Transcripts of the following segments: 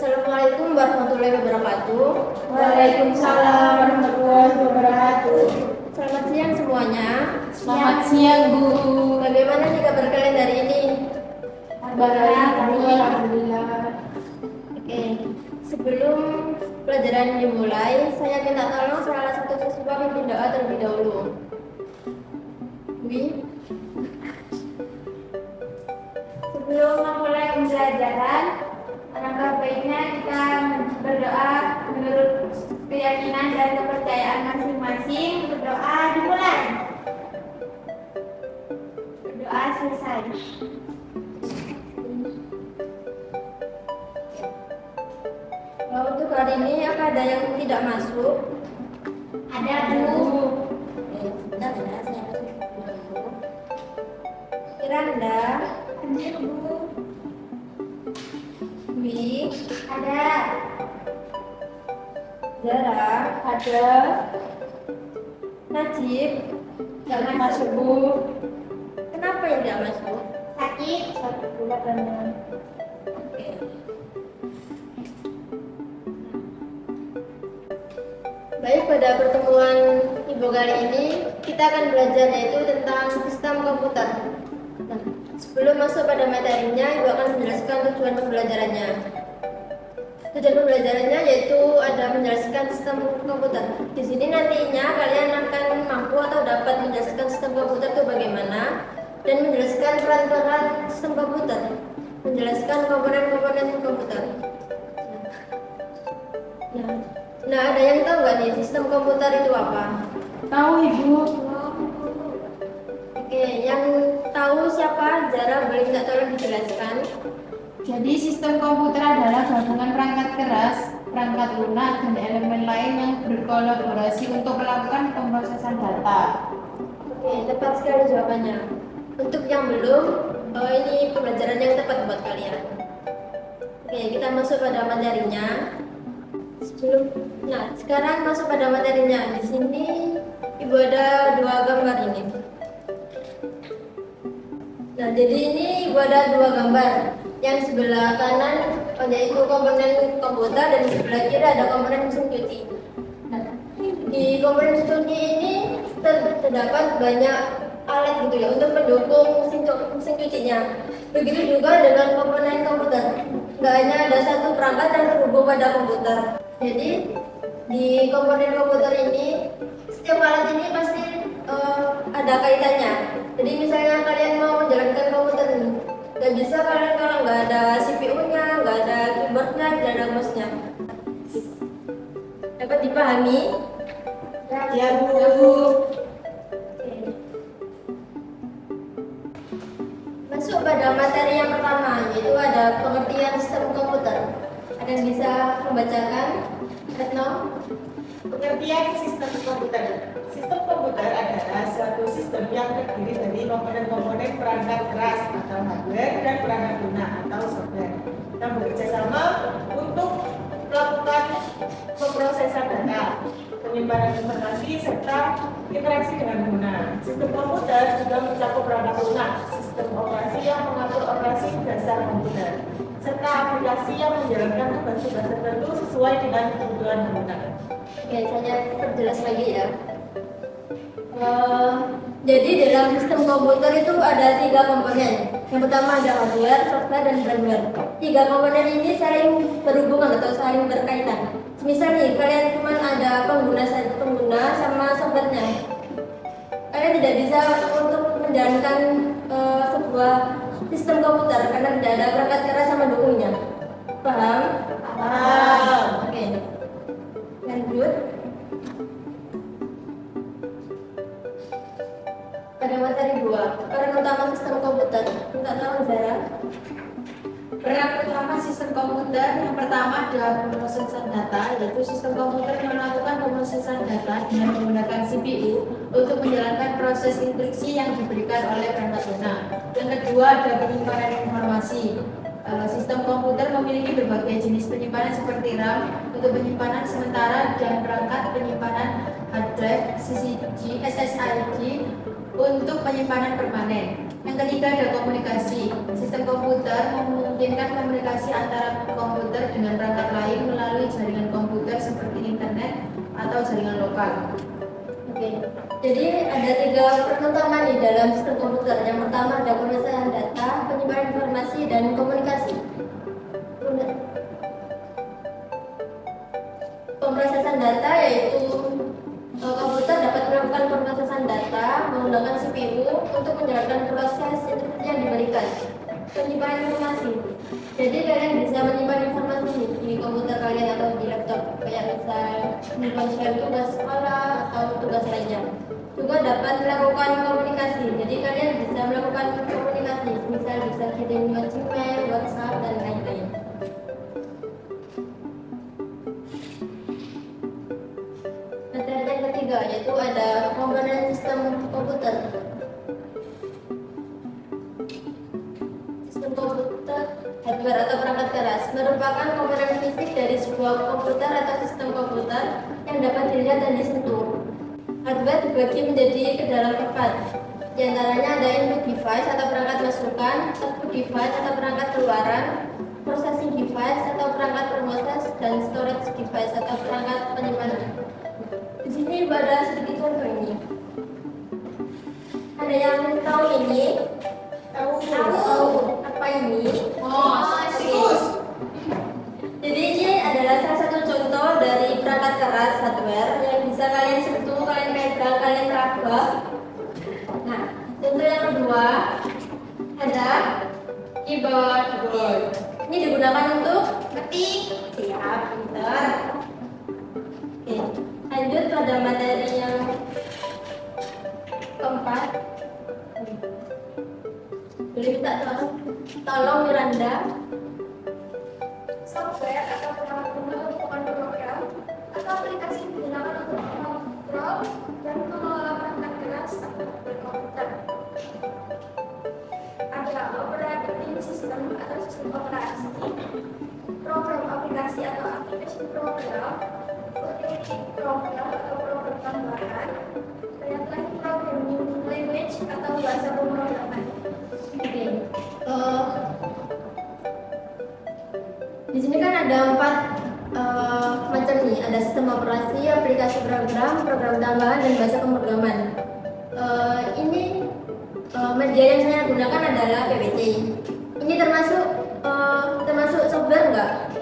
Assalamualaikum warahmatullahi wabarakatuh. Waalaikumsalam warahmatullahi wabarakatuh. Selamat siang semuanya. Selamat siang, Bu. Bagaimana nih kabar kalian hari ini? Baik, alhamdulillah. Oke, sebelum pelajaran dimulai, saya minta tolong salah satu siswa memimpin doa terlebih dahulu. Wi, Sebelum memulai pembelajaran, alangkah baiknya kita berdoa menurut keyakinan dan kepercayaan masing-masing. Berdoa dimulai. Berdoa selesai. untuk hari ini apa ada yang tidak masuk? Ada, Bu. Sebentar ya, saya masuk dulu. Kiranda, Hadir, Bu. Wi, Ada. Zara, Ada. Najib, Jangan masuk, Bu. kenapa yang tidak masuk? Sakit. Sakit pula dan Oke. Baik, pada pertemuan Ibu kali ini kita akan belajar yaitu tentang sistem komputer. Nah, sebelum masuk pada materinya, Ibu akan menjelaskan tujuan pembelajarannya. Tujuan pembelajarannya yaitu ada menjelaskan sistem komputer. Di sini nantinya kalian akan mampu atau dapat menjelaskan sistem komputer itu bagaimana dan menjelaskan peran-peran sistem komputer, menjelaskan komponen-komponen komputer. Nah, ada yang tahu nggak nih sistem komputer itu apa? Tahu, Ibu. Oke, yang tahu siapa? Zara, boleh minta tolong dijelaskan? Jadi sistem komputer adalah gabungan perangkat keras, perangkat lunak, dan elemen lain yang berkolaborasi untuk melakukan pemrosesan data. Oke, tepat sekali jawabannya. Untuk yang belum, ini pembelajaran yang tepat buat kalian. Oke, kita masuk pada materinya. Sekarang masuk pada materinya. Di sini Ibu ada dua gambar ini. Nah, jadi ini Ibu ada dua gambar. Yang sebelah kanan yaitu komponen komputer dan di sebelah kiri ada komponen mesin cuci. Nah, di komponen mesin cuci ini terdapat banyak alat gitu ya untuk mendukung mesin cucinya. Begitu juga dengan komponen komputer. Nggak hanya ada satu perangkat yang terhubung pada komputer. Jadi di komponen komputer ini setiap alat ini pasti ada kaitannya. Jadi misalnya kalian mau menjalankan komputer ini, nggak bisa kalian kalau nggak ada CPU-nya, nggak ada keyboardnya, nggak ada mouse-nya. Dapat dipahami? Ya, Bu. Masuk pada materi yang pertama, yaitu ada pengertian sistem komputer. Ada yang bisa membacakan? Retno? Pengertian sistem komputer. Sistem komputer adalah suatu sistem yang terdiri dari komponen-komponen perangkat keras atau hardware dan perangkat lunak atau software yang bekerja sama untuk melakukan pemrosesan data, penyimpanan informasi, serta interaksi dengan pengguna. Sistem komputer juga mencakup perangkat lunak, sistem operasi yang mengatur operasi dasar komputer, serta aplikasi yang menjalankan tugas-tugas tertentu sesuai dengan kebutuhan pengguna. Oke, saya perjelas lagi ya. Jadi dalam sistem komputer itu ada tiga komponen. Yang pertama ada hardware, software, dan firmware. Tiga komponen ini saling berhubungan atau saling berkaitan. Misal nih, kalian cuma ada pengguna sama softwarenya. Kalian tidak bisa untuk menjalankan sebuah sistem komputer karena tidak ada perangkat keras sama dukungnya. Paham? Paham. Oke. Lanjut. Pada materi 2, peran utama sistem komputer. Minta tolong Zara. Peran utama sistem komputer yang pertama adalah pemrosesan data, yaitu sistem komputer melakukan pemrosesan data dengan menggunakan CPU untuk menjalankan proses instruksi yang diberikan oleh perangkat lunak. Yang kedua ada penyimpanan informasi. Sistem komputer memiliki berbagai jenis penyimpanan seperti RAM untuk penyimpanan sementara dan perangkat penyimpanan hard drive, SSD, SSID untuk penyimpanan permanen. Yang ketiga ada komunikasi. Sistem komputer memungkinkan memungkinkan komunikasi antara komputer dengan perangkat lain melalui jaringan komputer seperti internet atau jaringan lokal. Oke, jadi ada 3 peran utama nih dalam sistem komputer. Yang pertama ada pemrosesan data, penyimpanan informasi, dan komunikasi. Pemrosesan data yaitu komputer dapat melakukan pemrosesan data menggunakan CPU untuk menjalankan proses instruksi yang diberikan. Penyimpanan informasi, jadi kalian bisa menyimpan informasi di komputer kalian atau di laptop, kayak misal menyimpan file tugas sekolah atau tugas lainnya. Juga dapat melakukan komunikasi, jadi kalian bisa melakukan komunikasi, misal bisa kirim lewat Gmail, WhatsApp, dan lain-lain. Materi yang ketiga yaitu ada komponen sistem komputer. Sistem komputer, hardware atau perangkat keras, merupakan komponen fisik dari sebuah komputer atau sistem komputer yang dapat dilihat dan disentuh. Hardware dibagi menjadi ke dalam 4. Di antaranya ada input device atau perangkat masukan, output device atau perangkat keluaran, processing device atau perangkat proses, dan storage device atau perangkat penyimpanan. Di sini ada sedikit contoh ini. Ada yang tahu ini? Tahu apa ini? Sikus. Jadi ini adalah salah satu contoh dari perangkat keras hardware yang bisa kalian sentuh, kalian pegang, kalian raba. Nah, contoh yang kedua ada keyboard. Ini digunakan untuk ketik. Siap, pintar. Oke, lanjut pada materi yang keempat. Boleh minta tolong Miranda. Software atau perangkat lunak merupakan program atau aplikasi yang digunakan untuk mengontrol dan mengelola perangkat keras atau komputer. Ada operating system atau sistem operasi, program aplikasi atau application program, utility program atau program tambahan, dan lain programming language atau bahasa pemrograman. Oke. Di sini kan ada 4 macam nih, ada sistem operasi, aplikasi program, program tambahan, dan bahasa pemrograman. Ini media yang saya gunakan adalah PPT. Ini termasuk software enggak?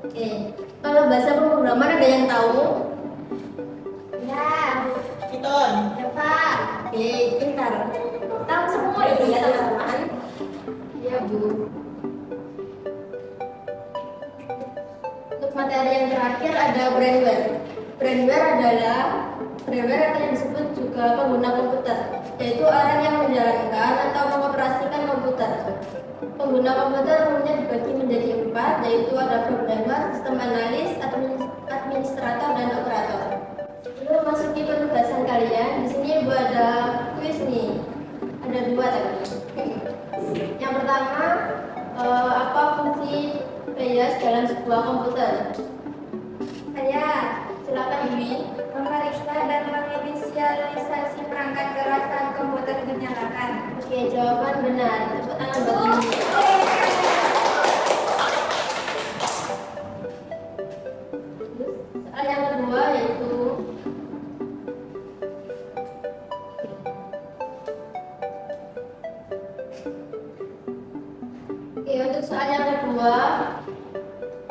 Oke. Kalau bahasa pemrograman ada yang tahu? Ya. Python. Eva. Oke, pintar. Tahu semua itu ya teman-teman. Iya Bu. Untuk materi yang terakhir ada brainware. Brainware atau yang disebut juga pengguna komputer, yaitu orang yang menjalankan atau mengoperasikan komputer. Pengguna komputer umumnya dibagi menjadi 4, yaitu ada programmer, sistem analis, administrator, dan operator. Lalu masuki penugasan kalian. Di sini Ibu ada kuis nih. Ada 2 tadi. Yang pertama, apa fungsi BIOS dalam sebuah komputer? Saya Silakan Dwi. memeriksa dan menginisialisasi perangkat keras saat komputer dinyalakan. Oke, jawaban benar. Tepuk tangan buat Dwi. Soal yang kedua yaitu Oke, untuk soal yang kedua,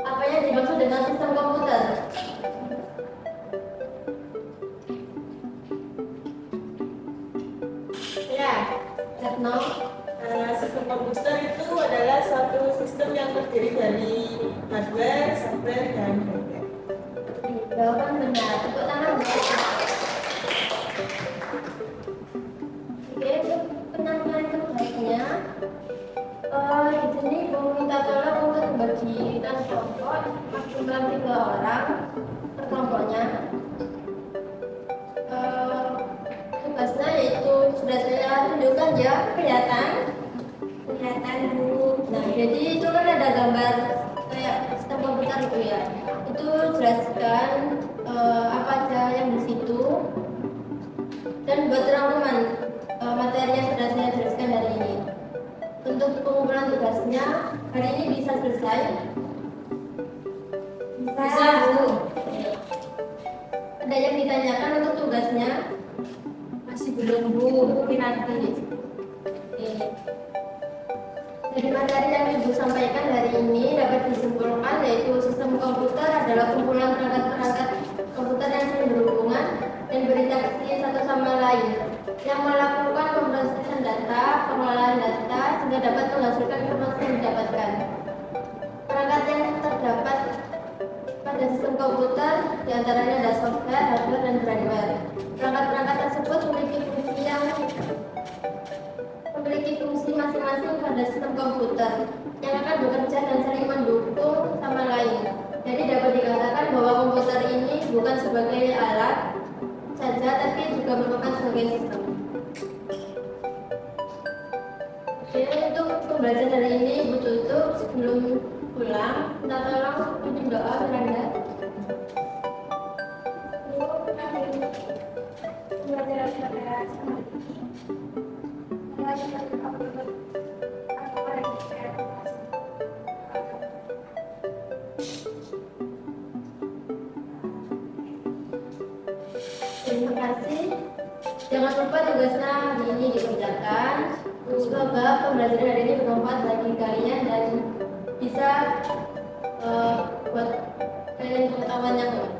apa yang dimaksud dengan sistem komputer? Ya, Retno. sistem komputer itu adalah suatu sistem yang terdiri dari hardware, software, dan firmware. Jawaban benar. Tepuk tangan buat. Oke, untuk penampilan terbaiknya, di sini mau minta tolong untuk membagikan kelompok maksimal 3 orang per kelompoknya. Tugasnya yaitu sudah saya tunjukkan ya, kelihatan Bu. Nah, jadi itu kan ada gambar kayak sistem komputer itu ya. Itu jelaskan apa aja yang di situ dan buat rangkuman materi yang sudah saya jelaskan hari ini. Untuk untuk pengumpulan tugasnya hari ini bisa selesai? Bisa, Bu. Ada yang ditanyakan untuk tugasnya? Masih belum, Bu. Mungkin nanti. Oke. Dari materi yang Ibu sampaikan hari ini dapat disimpulkan yaitu sistem komputer adalah kumpulan perangkat-perangkat komputer yang saling berhubungan dan berinteraksi satu sama lain yang melakukan pemrosesan data, pengelolaan data sehingga dapat menghasilkan informasi yang didapatkan. Perangkat yang terdapat pada sistem komputer diantaranya ada software, hardware, dan firmware. Perangkat-perangkat tersebut memiliki fungsi masing-masing pada sistem komputer yang akan bekerja dan saling mendukung sama lain. Jadi dapat dikatakan bahwa komputer ini bukan sebagai alat saja, tapi juga merupakan sebagai sistem. Jadi untuk pembelajaran hari ini Ibu tutup. Sebelum pulang, minta tolong pimpin doa Miranda. Pembelajaran pada sama mulai dari apa pada kita. Terima kasih. Jangan lupa tugasnya hari ini dikerjakan. Semoga pembelajaran hari ini bermanfaat bagi kalian dan bisa buat kalian pengetahuan yang luas.